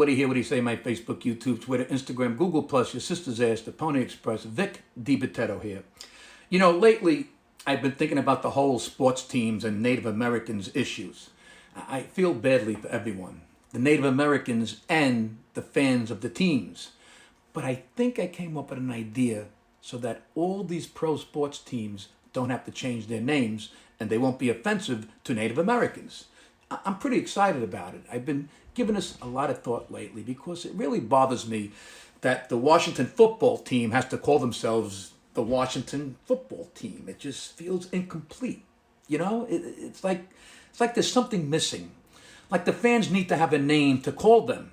what do you hear, what do you say, my Facebook, YouTube, Twitter, Instagram, Google+, your sister's ass, the Pony Express, Vic Dibitetto here. You know, lately, I've been thinking about the whole sports teams and Native Americans issues. I feel badly for everyone, the Native Americans and the fans of the teams. But I think I came up with an idea so that all these pro sports teams don't have to change their names and they won't be offensive to Native Americans. I'm pretty excited about it. I've been giving this a lot of thought lately because it really bothers me that the Washington football team has to call themselves the Washington football team. It just feels incomplete. You know, it's like there's something missing. Like the fans need to have a name to call them.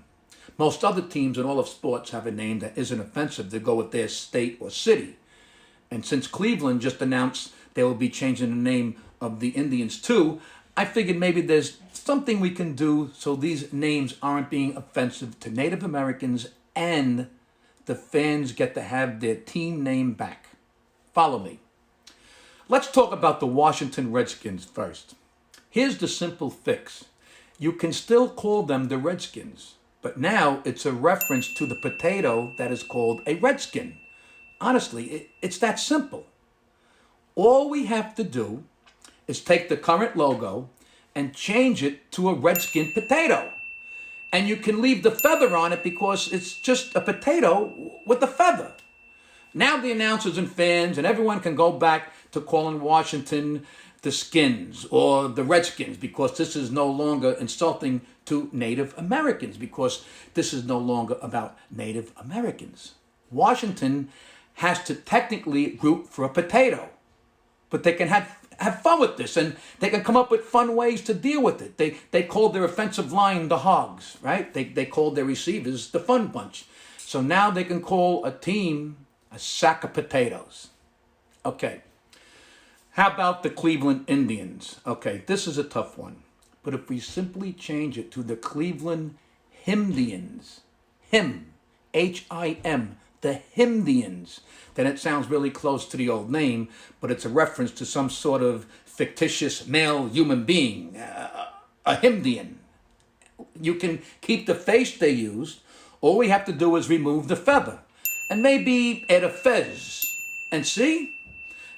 Most other teams in all of sports have a name that isn't offensive to go with their state or city. And since Cleveland just announced they will be changing the name of the Indians too, I figured maybe there's something we can do so these names aren't being offensive to Native Americans and the fans get to have their team name back. Follow me. Let's talk about the Washington Redskins first. Here's the simple fix. You can still call them the Redskins, but now it's a reference to the potato that is called a Redskin. Honestly, it's that simple. All we have to do is take the current logo and change it to a Redskin potato. And you can leave the feather on it because it's just a potato with a feather. Now the announcers and fans and everyone can go back to calling Washington the Skins or the Redskins because this is no longer insulting to Native Americans because this is no longer about Native Americans. Washington has to technically root for a potato, but they can have fun with this and they can come up with fun ways to deal with it. They called their offensive line the Hogs, right? They called their receivers the Fun Bunch. So now they can call a team a sack of potatoes. Okay. How about the Cleveland Indians? Okay, this is a tough one. But if we simply change it to the Cleveland Himdians, H-I-M, the Himdians, then it sounds really close to the old name, but it's a reference to some sort of fictitious male human being, a Himdian. You can keep the face they used. All we have to do is remove the feather and maybe add a fez. And see?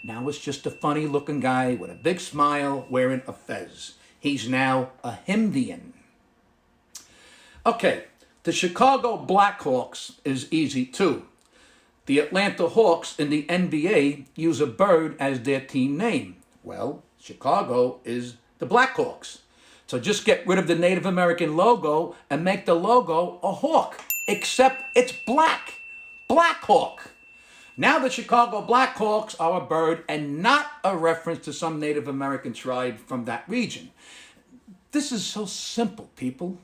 Now it's just a funny looking guy with a big smile wearing a fez. He's now a Himdian. Okay, the Chicago Blackhawks is easy too. The Atlanta Hawks in the NBA use a bird as their team name. Well, Chicago is the Blackhawks. So just get rid of the Native American logo and make the logo a hawk, except it's black. Blackhawk. Now the Chicago Blackhawks are a bird and not a reference to some Native American tribe from that region. This is so simple, people.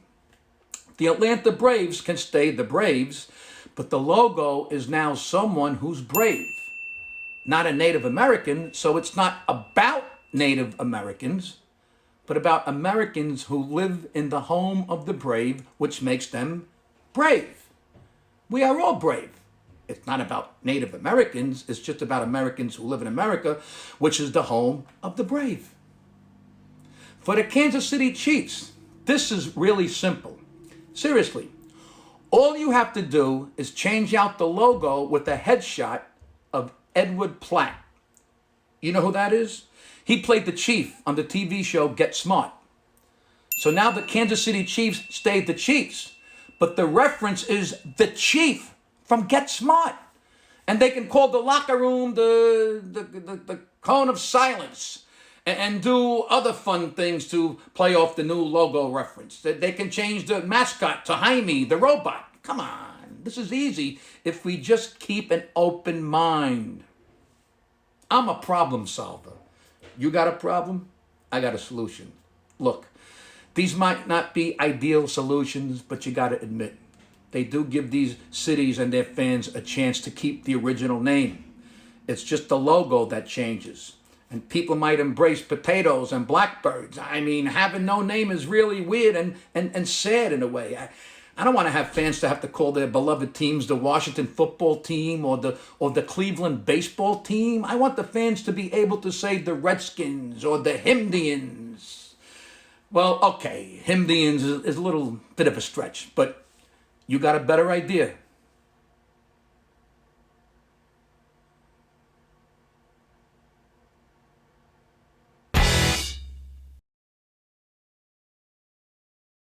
The Atlanta Braves can stay the Braves, but the logo is now someone who's brave, not a Native American, so it's not about Native Americans, but about Americans who live in the home of the brave, which makes them brave. We are all brave. It's not about Native Americans, it's just about Americans who live in America, which is the home of the brave. For the Kansas City Chiefs, this is really simple. Seriously, all you have to do is change out the logo with a headshot of Edward Platt. You know who that is? He played the Chief on the TV show Get Smart. So now the Kansas City Chiefs stayed the Chiefs, but the reference is the Chief from Get Smart. And they can call the locker room the cone of silence and do other fun things to play off the new logo reference. They can change the mascot to Jaime, the robot. Come on, this is easy if we just keep an open mind. I'm a problem solver. You got a problem? I got a solution. Look, these might not be ideal solutions, but you got to admit, they do give these cities and their fans a chance to keep the original name. It's just the logo that changes. And people might embrace potatoes and blackbirds. I mean, having no name is really weird and sad in a way. I don't want to have fans to have to call their beloved teams the Washington football team or the Cleveland baseball team. I want the fans to be able to say the Redskins or the Himdians. Well, okay, Himdians is a little bit of a stretch, but you got a better idea.